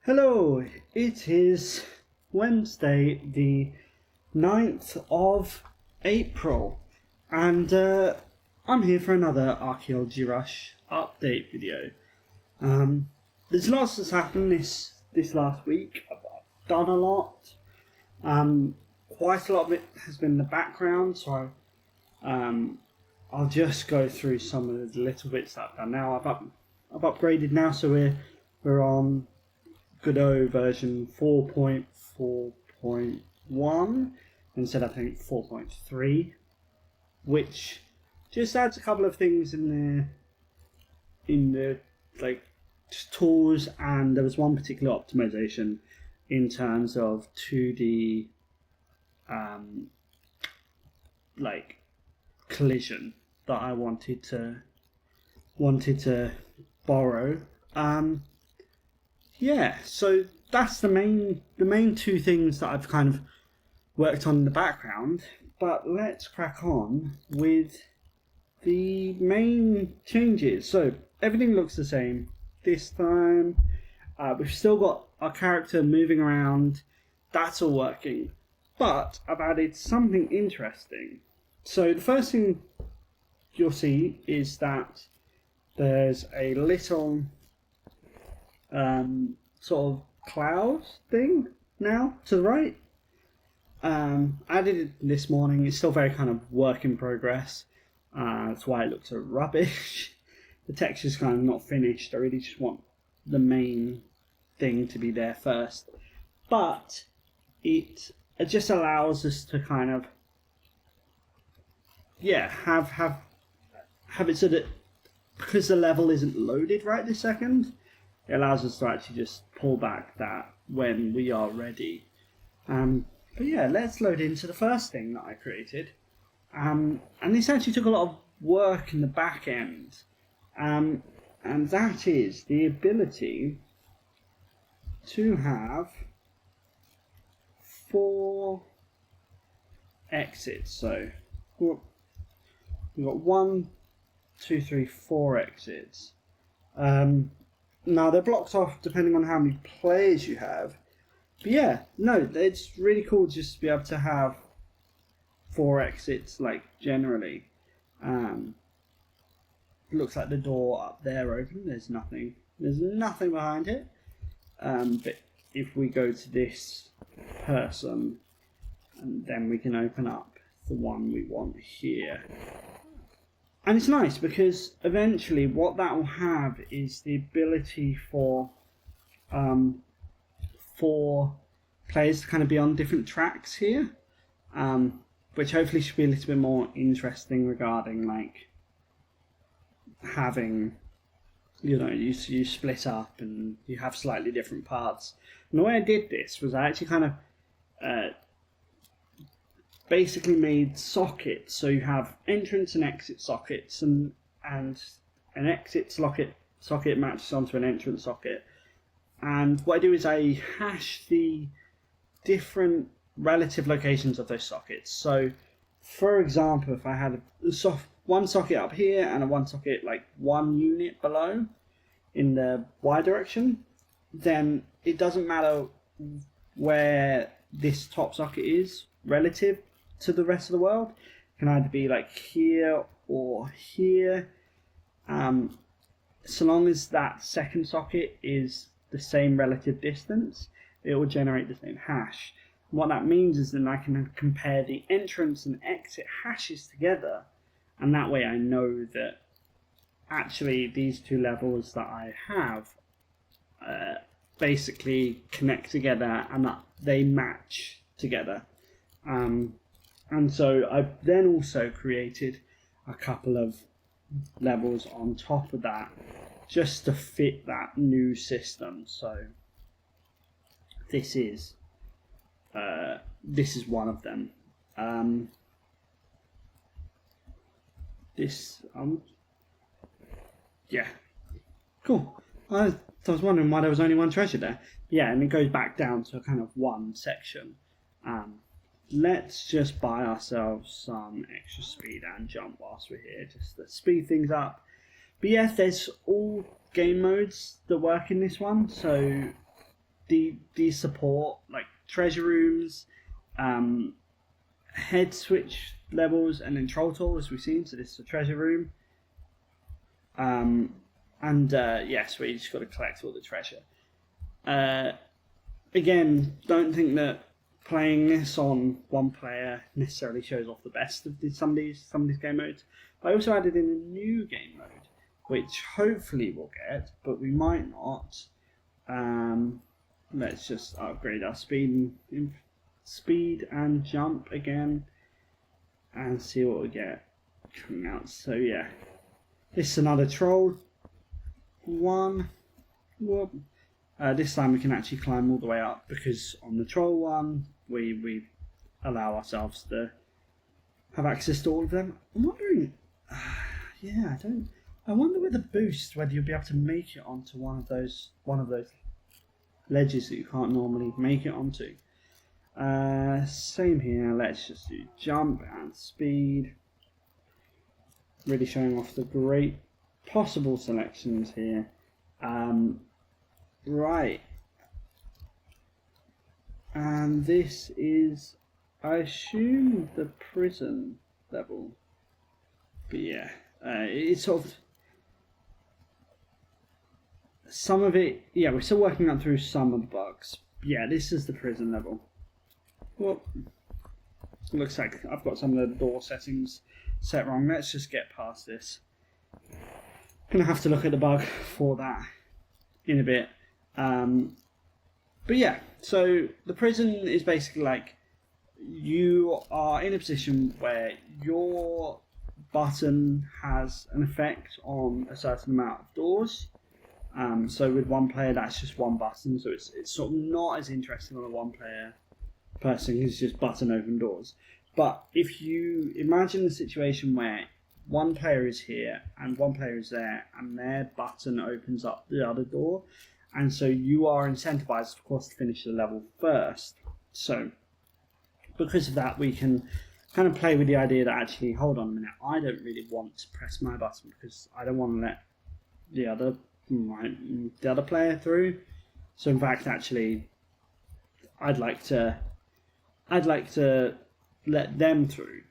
Hello, it is Wednesday the 9th of April and I'm here for another Archeology Rush update video. There's lots that's happened this last week. I've done a lot. Quite a lot of it has been in the background, so I'll just go through some of the little bits that I've done now. I've upgraded now, so we're on Godot version 4.4.1 instead of, I think, 4.3, which just adds a couple of things in the like tools, and there was one particular optimization in terms of 2D like collision that I wanted to borrow. Yeah, so that's the main two things that I've kind of worked on in the background. But let's crack on with the main changes. So everything looks the same this time. We've still got our character moving around. That's all working. But I've added something interesting. So the first thing you'll see is that there's a little sort of cloud thing now to the right. I did it this morning. It's still very kind of work in progress. That's why it looks so rubbish. The texture's kind of not finished. I really just want the main thing to be there first. But it just allows us to kind of have it so that because the level isn't loaded right this second, it allows us to actually just pull back that when we are ready. But yeah, let's load into the first thing that I created. And this actually took a lot of work in the back end. And that is the ability to have 4 exits. So we've got 1, 2, 3, 4 exits. Now they're blocked off depending on how many players you have. But yeah, no, it's really cool just to be able to have 4 exits, like, generally. It looks like the door up there open. There's nothing behind it. But if we go to this person, and then we can open up the one we want here. And it's nice because eventually what that will have is the ability for players to kind of be on different tracks here, which hopefully should be a little bit more interesting regarding like having, you split up and you have slightly different paths. And the way I did this was I actually kind of basically made sockets, so you have entrance and exit sockets, and an exit socket matches onto an entrance socket. And what I do is I hash the different relative locations of those sockets. So, for example, if I had one socket up here and one socket like 1 unit below in the Y direction, then it doesn't matter where this top socket is relative to the rest of the world. It can either be like here or here. So long as that second socket is the same relative distance, it will generate the same hash. What that means is then I can compare the entrance and exit hashes together, and that way I know that actually these two levels that I have basically connect together and that they match together. And so I've then also created a couple of levels on top of that just to fit that new system. So this is one of them. Yeah, cool. I was wondering why there was only one treasure there. Yeah, and it goes back down to a kind of one section. Let's just buy ourselves some extra speed and jump whilst we're here, just to speed things up. But yeah, there's all game modes that work in this one. So these support like treasure rooms, head switch levels, and then troll tool, as we've seen. So this is a treasure room. Yes, where you just got to collect all the treasure. Again, don't think that playing this on one player necessarily shows off the best of some of these game modes. But I also added in a new game mode, which hopefully we'll get, but we might not. Let's just upgrade our speed and jump again, and see what we get coming out. So yeah, this is another troll one. Whoop. This time we can actually climb all the way up, because on the troll one we allow ourselves to have access to all of them. I'm wondering, yeah, I wonder with the boost whether you'll be able to make it onto one of those ledges that you can't normally make it onto. Same here. Let's just do jump and speed. Really showing off the great possible selections here. Right, and this is, I assume, the prison level, but yeah, it's sort of, some of it, yeah, we're still working out through some of the bugs. Yeah, this is the prison level. Well, looks like I've got some of the door settings set wrong. Let's just get past this. Gonna have to look at the bug for that in a bit. But yeah, so the prison is basically like you are in a position where your button has an effect on a certain amount of doors. So with one player, that's just one button, so it's sort of not as interesting on a one player person who's just button open doors. But if you imagine the situation where one player is here and one player is there, and their button opens up the other door, and so you are incentivized, of course, to finish the level first. So because of that, we can kind of play with the idea that actually, hold on a minute, I don't really want to press my button because I don't want to let the other player through. So in fact, actually, I'd like to let them through,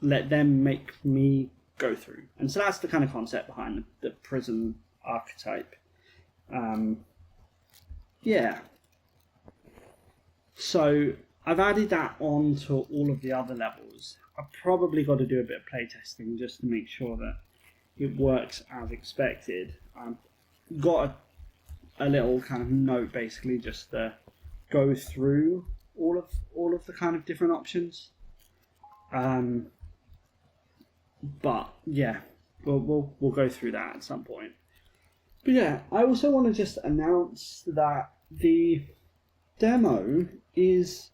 let them make me go through. And so that's the kind of concept behind the prison archetype. Yeah. So I've added that on to all of the other levels. I've probably got to do a bit of playtesting just to make sure that it works as expected. I've got a little kind of note basically just to go through all of the kind of different options. But yeah, we'll go through that at some point. But yeah, I also want to just announce that the demo is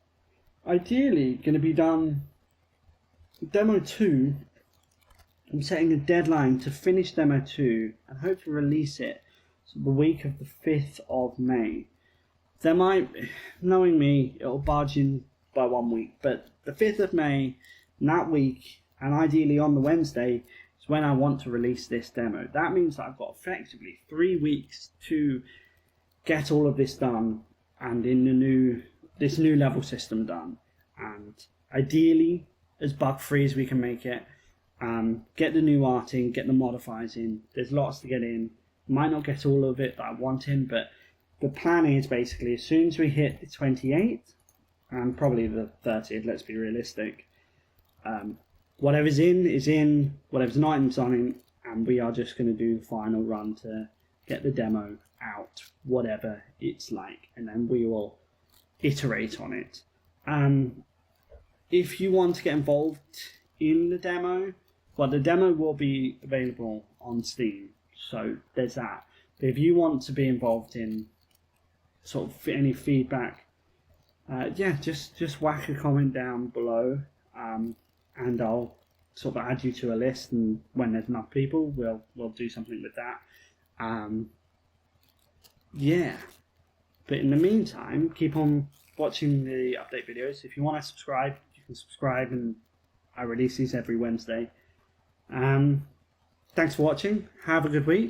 ideally going to be done. Demo 2, I'm setting a deadline to finish Demo 2 and hopefully release it the week of the 5th of May. There might, knowing me, it'll barge in by 1 week, but the 5th of May, that week, and ideally on the Wednesday, is when I want to release this demo. That means that I've got effectively 3 weeks to get all of this done and in this new level system done. And ideally, as bug-free as we can make it, get the new art in, get the modifiers in. There's lots to get in. Might not get all of it that I want in, but the plan is basically as soon as we hit the 28th, and probably the 30th, let's be realistic, whatever's in is in, whatever's not in is not in, and we are just going to do the final run to get the demo out, whatever it's like, and then we will iterate on it. If you want to get involved in the demo, well, the demo will be available on Steam, so there's that. But if you want to be involved in sort of any feedback, yeah, just whack a comment down below, and I'll sort of add you to a list, and when there's enough people, we'll do something with that. Yeah, but in the meantime, keep on watching the update videos. If you want to subscribe, you can subscribe, and I release these every Wednesday. Thanks for watching. Have a good week.